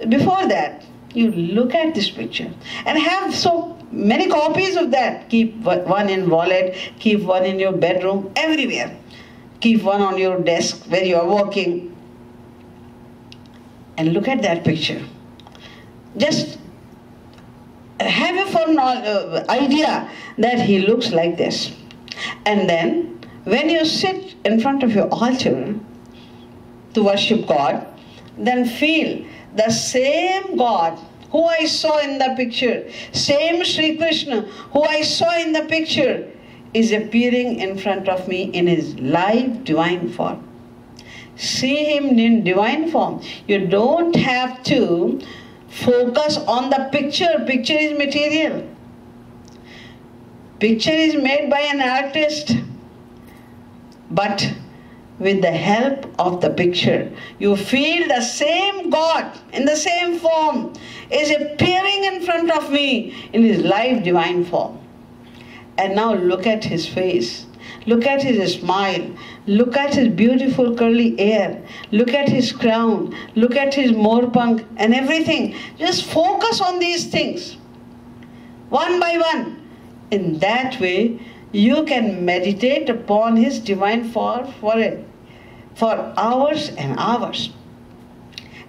before that, you look at this picture and have so many copies of that. Keep one in wallet, keep one in your bedroom, everywhere. Keep one on your desk where you are working. And look at that picture. Just have a firm idea that he looks like this. And then, when you sit in front of your altar to worship God, then feel the same God who I saw in the picture, same Sri Krishna who I saw in the picture, is appearing in front of me in his live divine form. See him in divine form. You don't have to focus on the picture. Picture is material. Picture is made by an artist. But with the help of the picture, you feel the same God in the same form is appearing in front of me in his live divine form. And now look at his face. Look at his smile. Look at his beautiful curly hair. Look at his crown. Look at his morpunk and everything. Just focus on these things, one by one. In that way, you can meditate upon his divine form for hours and hours.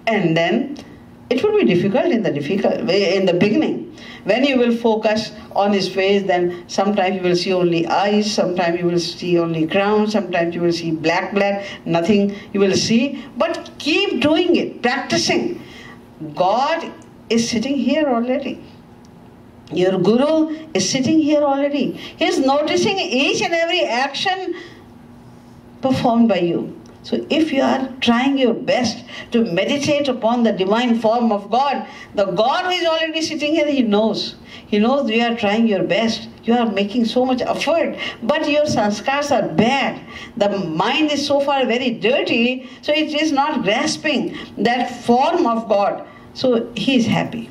And then it will be difficult in the beginning. When you will focus on his face, then sometimes you will see only eyes, sometimes you will see only crown, sometimes you will see black, nothing you will see. But keep doing it, practicing. God is sitting here already. Your Guru is sitting here already. He is noticing each and every action performed by you. So if you are trying your best to meditate upon the divine form of God, the God who is already sitting here, he knows. He knows you are trying your best. You are making so much effort, but your sanskars are bad. The mind is so far very dirty, so it is not grasping that form of God. So he is happy.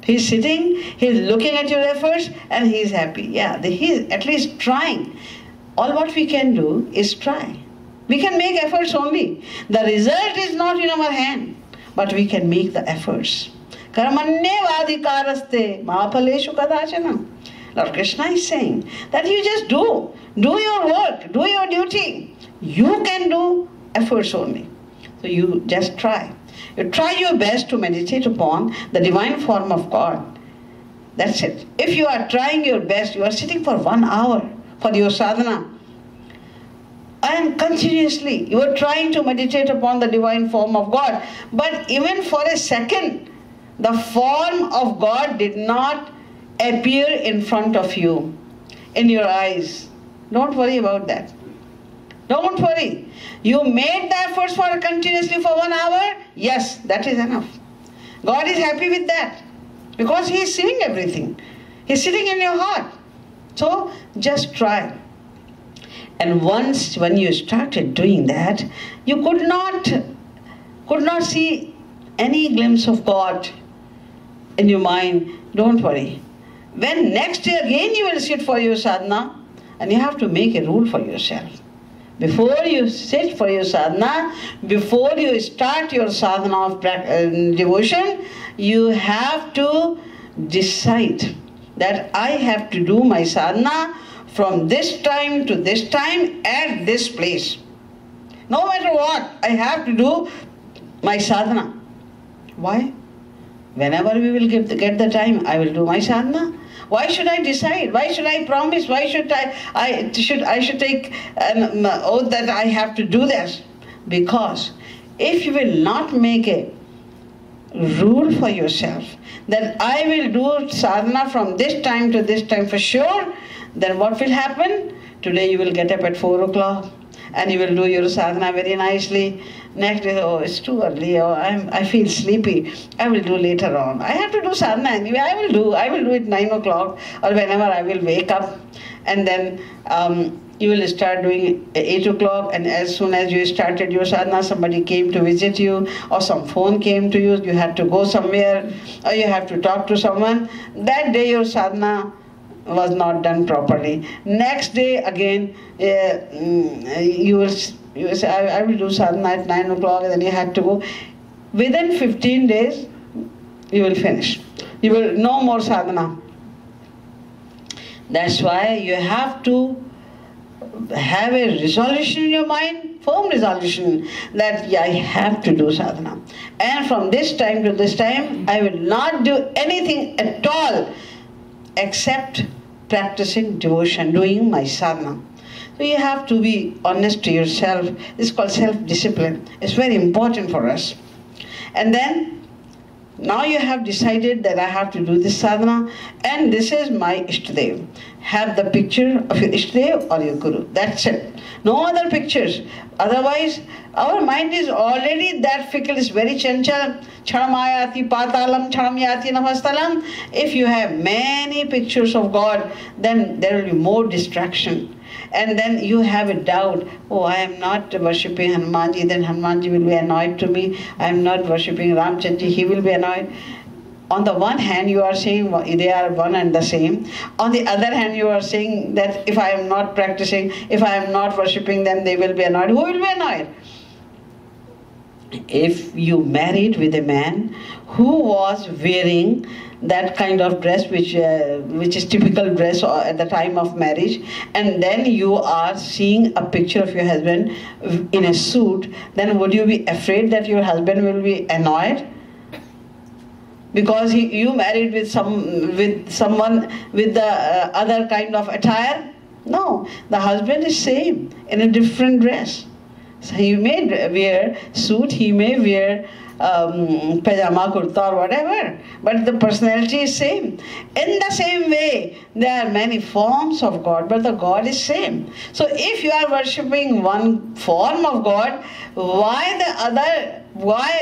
He is sitting, he is looking at your efforts, and he is happy. Yeah, he is at least trying. All what we can do is try. We can make efforts only. The result is not in our hand, but we can make the efforts. Karmanyevadikaraste mahaphaleshu kadachana. Lord Krishna is saying that you just do your work, do your duty. You can do efforts only. So you just try. You try your best to meditate upon the divine form of God. That's it. If you are trying your best, you are sitting for 1 hour for your sadhana, and continuously you are trying to meditate upon the divine form of God, but even for a second, the form of God did not appear in front of you, in your eyes. Don't worry about that. Don't worry. You made the efforts for continuously for 1 hour. Yes, that is enough. God is happy with that because he is seeing everything. He is sitting in your heart. So just try. And once when you started doing that, you could not see any glimpse of God in your mind. Don't worry. When next day again you will sit for your sadhana, and you have to make a rule for yourself. Before you sit for your sadhana, before you start your sadhana of devotion, you have to decide that I have to do my sadhana from this time to this time at this place. No matter what, I have to do my sadhana. Why? Whenever we will get the time, I will do my sadhana. Why should I decide? Why should I promise? Why should I should take an oath that I have to do this? Because if you will not make a rule for yourself that I will do sadhana from this time to this time for sure, then what will happen? Today you will get up at 4 o'clock and you will do your sadhana very nicely. Next day, oh, it's too early, oh, I feel sleepy, I will do later on. I have to do sadhana anyway, I will do it 9 o'clock or whenever I will wake up. And then you will start doing 8 o'clock, and as soon as you started your sadhana, somebody came to visit you or some phone came to you, you had to go somewhere or you have to talk to someone. That day your sadhana was not done properly. Next day again, you will say, I will do sadhana at 9 o'clock, and then you had to go. Within 15 days, you will finish. You will no more sadhana. That's why you have to have a resolution in your mind, firm resolution, that yeah, I have to do sadhana. And from this time to this time, I will not do anything at all except practicing devotion, doing my sadhana. So you have to be honest to yourself. This is called self-discipline. It's very important for us. And then, now you have decided that I have to do this sadhana, and this is my Ishtadev. Have the picture of your Ishtadev or your Guru. That's it. No other pictures. Otherwise, our mind is already that fickle, is very chanchal. Chanamayati patalam, chanamyati namastalam. If you have many pictures of God, then there will be more distraction. And then you have a doubt, oh, I am not worshipping Hanumanji, then Hanumanji will be annoyed to me. I am not worshipping Ramchandji, he will be annoyed. On the one hand, you are saying they are one and the same. On the other hand, you are saying that if I am not practicing, if I am not worshipping them, they will be annoyed. Who will be annoyed? If you married with a man who was wearing that kind of dress which is typical dress at the time of marriage, and then you are seeing a picture of your husband in a suit, then would you be afraid that your husband will be annoyed? Because you married with someone with the other kind of attire? No, the husband is same in a different dress. So he may wear suit, he may wear pajama, kurta or whatever, but the personality is same. In the same way, there are many forms of God, but the God is same. So if you are worshipping one form of God, why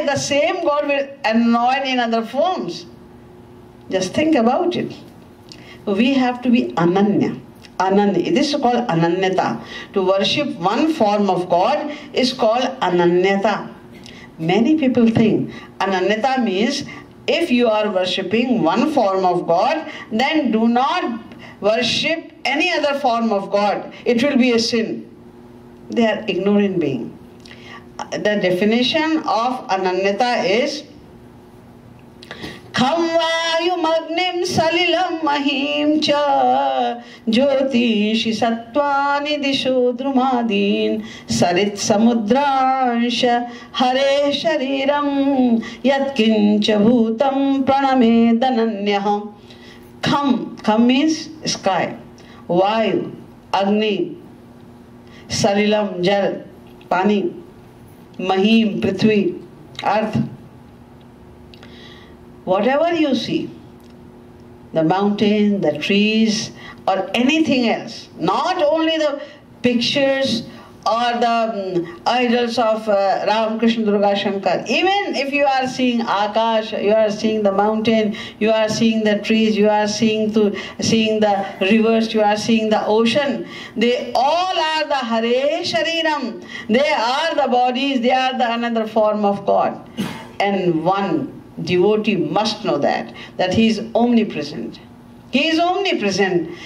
the same God will annoy in other forms? Just think about it. We have to be ananya. Ananya. This is called ananyata. To worship one form of God is called ananyata. Many people think ananyata means if you are worshipping one form of God, then do not worship any other form of God. It will be a sin. They are ignorant being. The definition of ananyata is Kham vayum agnim salilam mahim cha jyotishi sattvani disho drumadin sarit samudransha hare shariram yat kincha bhutam praname dananyaham. Kham means sky, vayu, agni, salilam, jal, pani, mahim, prithvi, earth. Whatever you see, the mountain, the trees, or anything else, not only the pictures or the idols of Ram, Krishna, Durga, Shankar, even if you are seeing Akash, you are seeing the mountain, you are seeing the trees, you are seeing the rivers, you are seeing the ocean, they all are the Hare Shariram. They are the bodies, they are the another form of God. And one devotee must know that he is omnipresent. He is omnipresent.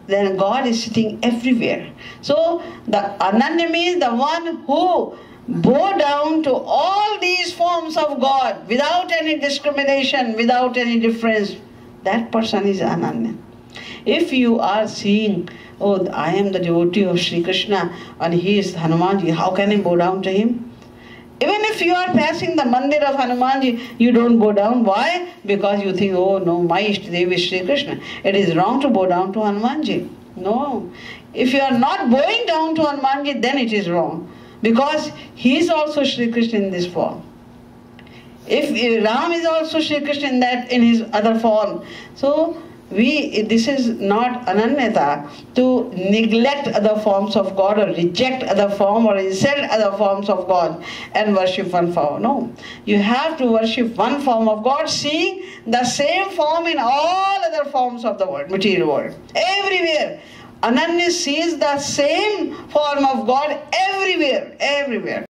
Then God is sitting everywhere. So the Ananya means the one who bow down to all these forms of God without any discrimination, without any difference. That person is Ananya. If you are seeing, oh, I am the devotee of Sri Krishna and he is Hanumanji, how can I bow down to him? Even if you are passing the mandir of Hanumanji, you don't bow down. Why? Because you think, oh no, my Ishtadev is Sri Krishna. It is wrong to bow down to Hanumanji. No. If you are not bowing down to Hanumanji, then it is wrong. Because he is also Sri Krishna in this form. If Ram is also Sri Krishna in his other form. So this is not ananyata to neglect other forms of God or reject other form or insult other forms of God and worship one form. No. You have to worship one form of God, seeing the same form in all other forms of the world, material world. Everywhere. Ananya sees the same form of God everywhere, everywhere.